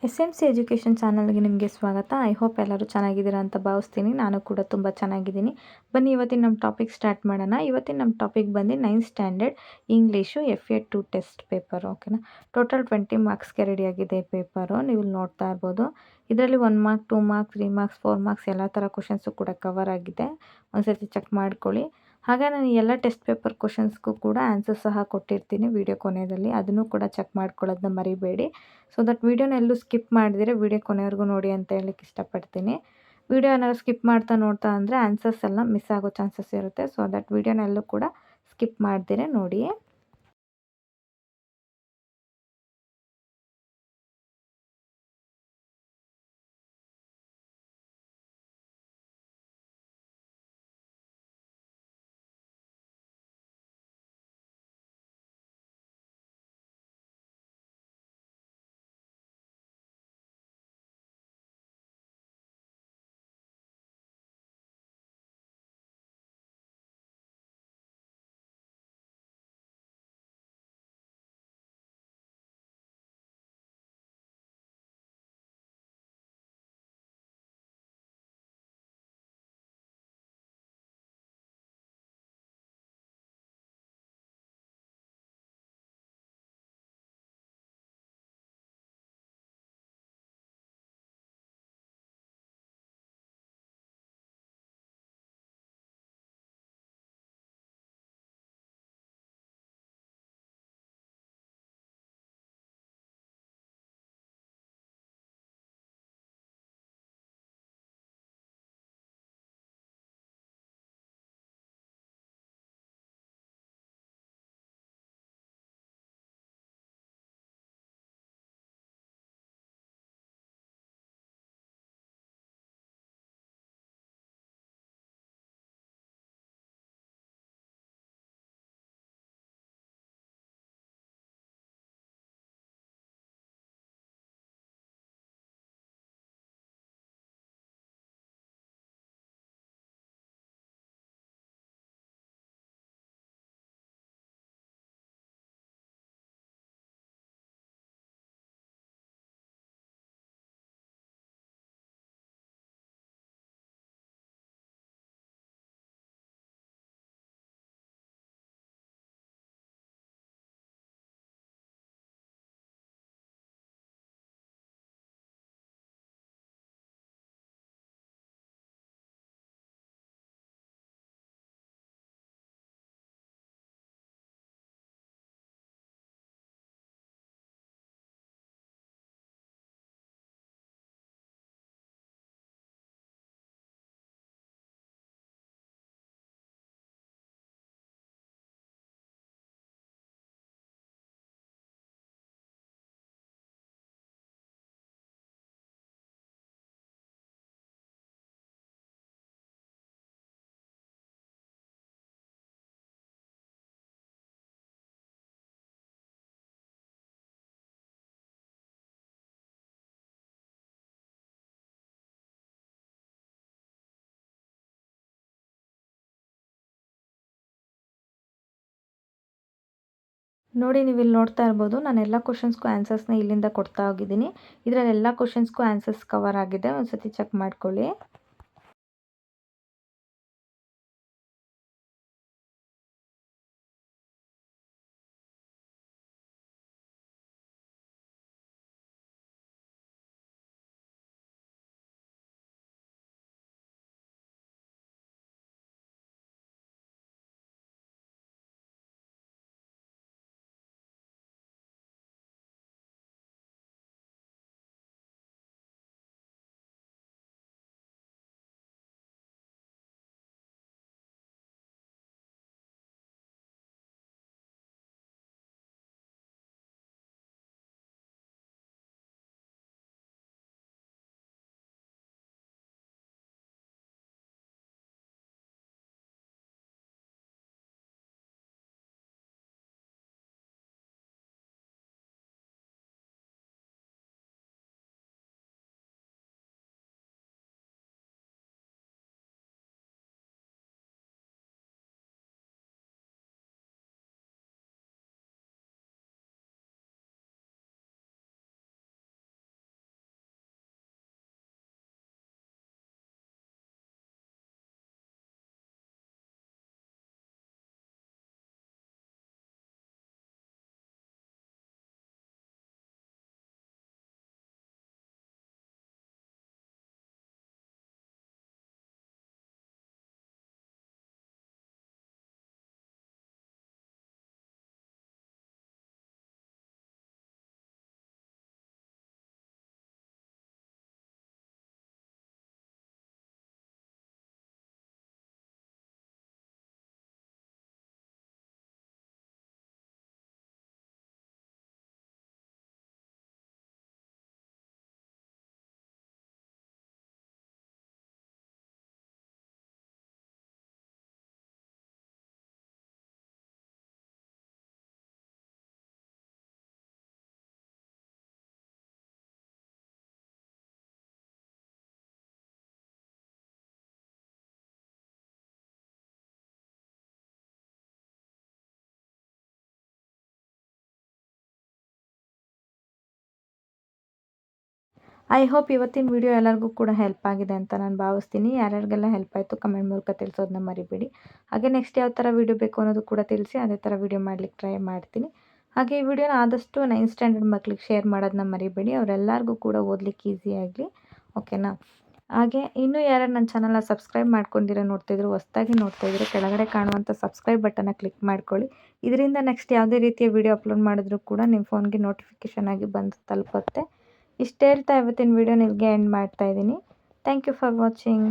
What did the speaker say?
SMC education ಚಾನಲ್ಗೆ ನಿಮಗೆ ಸ್ವಾಗತ. ಐ ಹೋಪ್ ಎಲ್ಲರೂ ಚೆನ್ನಾಗಿದ್ದೀರಾ ಅಂತ ಭಾವಿಸ್ತೀನಿ. ನಾನು ಕೂಡ ತುಂಬ ಚೆನ್ನಾಗಿದ್ದೀನಿ. ಬನ್ನಿ ಇವತ್ತಿನ ನಮ್ಮ ಟಾಪಿಕ್ ಸ್ಟಾರ್ಟ್ ಮಾಡೋಣ. ಇವತ್ತಿನ ನಮ್ಮ ಟಾಪಿಕ್ ಬಂದು 9th standard English FA2 test paper. ಓಕೆನಾ. ಟೋಟಲ್ 20 ಮಾರ್ಕ್ಸ್ಗೆ ರೆಡಿಯಾಗಿದೆ ಪೇಪರು. ನೀವು ಇಲ್ಲಿ ನೋಡ್ತಾ ಇರ್ಬೋದು. ಇದರಲ್ಲಿ 1 ಮಾರ್ಕ್, 2 ಮಾರ್ಕ್, 3 ಮಾರ್ಕ್ಸ್, 4 ಮಾರ್ಕ್ಸ್ ಎಲ್ಲ ಥರ ಕ್ವಶನ್ಸು ಕೂಡ ಕವರ್ ಆಗಿದೆ. ಒಂದ್ಸತಿ ಚೆಕ್ ಮಾಡ್ಕೊಳ್ಳಿ. ಹಾಗೆ ನಾನು ಎಲ್ಲ ಟೆಸ್ಟ್ ಪೇಪರ್ ಕ್ವಶನ್ಸ್ಗೂ ಕೂಡ ಆನ್ಸರ್ ಸಹ ಕೊಟ್ಟಿರ್ತೀನಿ ವಿಡಿಯೋ ಕೊನೆಯಲ್ಲಿ. ಅದನ್ನು ಕೂಡ ಚೆಕ್ ಮಾಡ್ಕೊಳ್ಳೋದನ್ನ ಮರಿಬೇಡಿ. ಸೊ ದಟ್ ವಿಡಿಯೋನ ಎಲ್ಲೂ ಸ್ಕಿಪ್ ಮಾಡಿದರೆ ವಿಡಿಯೋ ಕೊನೆವರೆಗೂ ನೋಡಿ ಅಂತ ಹೇಳಕ್ಕೆ ಇಷ್ಟಪಡ್ತೀನಿ. ವಿಡಿಯೋ ಏನಾದ್ರು ಸ್ಕಿಪ್ ನೋಡ್ತಾ ಅಂದರೆ ಆನ್ಸರ್ಸ್ ಎಲ್ಲ ಮಿಸ್ ಆಗೋ ಚಾನ್ಸಸ್ ಇರುತ್ತೆ. ಸೊ ದಟ್ ವಿಡಿಯೋನೆಲ್ಲೂ ಕೂಡ ಸ್ಕಿಪ್ ಮಾಡ್ದಿರೆ ನೋಡಿ. ನೋಡಿ ನೀವು ಇಲ್ಲಿ ನೋಡ್ತಾ ಇರ್ಬೋದು, ನಾನು ಎಲ್ಲ ಕ್ವಶನ್ಸ್ಗೂ ಆನ್ಸರ್ಸ್ನ ಇಲ್ಲಿಂದ ಕೊಡ್ತಾ ಹೋಗಿದ್ದೀನಿ. ಇದರಲ್ಲಿ ಎಲ್ಲ ಕ್ವಶನ್ಸ್ಗೂ ಆನ್ಸರ್ಸ್ ಕವರ್ ಆಗಿದೆ. ಒಂದ್ಸತಿ ಚೆಕ್ ಮಾಡ್ಕೊಳ್ಳಿ. ಐ ಹೋಪ್ ಇವತ್ತಿನ ವಿಡಿಯೋ ಎಲ್ಲರಿಗೂ ಕೂಡ ಹೆಲ್ಪ್ ಆಗಿದೆ ಅಂತ ನಾನು ಭಾವಿಸ್ತೀನಿ. ಯಾರ್ಯಾರಿಗೆಲ್ಲ ಹೆಲ್ಪ್ ಆಯಿತು ಕಮೆಂಟ್ ಮೂಲಕ ತಿಳಿಸೋದನ್ನ ಮರಿಬೇಡಿ. ಹಾಗೆ ನೆಕ್ಸ್ಟ್ ಯಾವ ಥರ ವಿಡಿಯೋ ಬೇಕು ಅನ್ನೋದು ಕೂಡ ತಿಳಿಸಿ, ಅದೇ ಥರ ವಿಡಿಯೋ ಮಾಡ್ಲಿಕ್ಕೆ ಟ್ರೈ ಮಾಡ್ತೀನಿ. ಹಾಗೆ ಈ ವಿಡಿಯೋನ ಆದಷ್ಟು 9th ಸ್ಟ್ಯಾಂಡರ್ಡ್ ಮಕ್ಳಿಗೆ ಶೇರ್ ಮಾಡೋದನ್ನ ಮರಿಬೇಡಿ. ಅವರೆಲ್ಲರಿಗೂ ಕೂಡ ಓದಲಿಕ್ಕೆ ಈಸಿ ಆಗಲಿ, ಓಕೆನಾ? ಹಾಗೆ ಇನ್ನೂ ಯಾರ್ಯಾರು ನನ್ನ ಚಾನಲ್ನ ಸಬ್ಸ್ಕ್ರೈಬ್ ಮಾಡ್ಕೊಂಡಿರೋ ನೋಡ್ತಿದ್ರು, ಹೊಸ್ದಾಗಿ ನೋಡ್ತಾ ಇದ್ರೆ ಕೆಳಗಡೆ ಕಾಣುವಂಥ ಸಬ್ಸ್ಕ್ರೈಬ್ ಬಟನ್ನ ಕ್ಲಿಕ್ ಮಾಡ್ಕೊಳ್ಳಿ. ಇದರಿಂದ ನೆಕ್ಸ್ಟ್ ಯಾವುದೇ ರೀತಿಯ ವಿಡಿಯೋ ಅಪ್ಲೋಡ್ ಮಾಡಿದ್ರೂ ಕೂಡ ನಿಮ್ಮ ಫೋನ್ಗೆ ನೋಟಿಫಿಕೇಷನ್ ಆಗಿ ಬಂದು ತಲುಪುತ್ತೆ. ಇಷ್ಟು ಹೇಳ್ತಾ ಇವತ್ತಿನ ವಿಡಿಯೋನ ಇಲ್ಲಿಗೆ ಎಂಡ್ ಮಾಡ್ತಾ ಇದ್ದೀನಿ. Thank you for watching.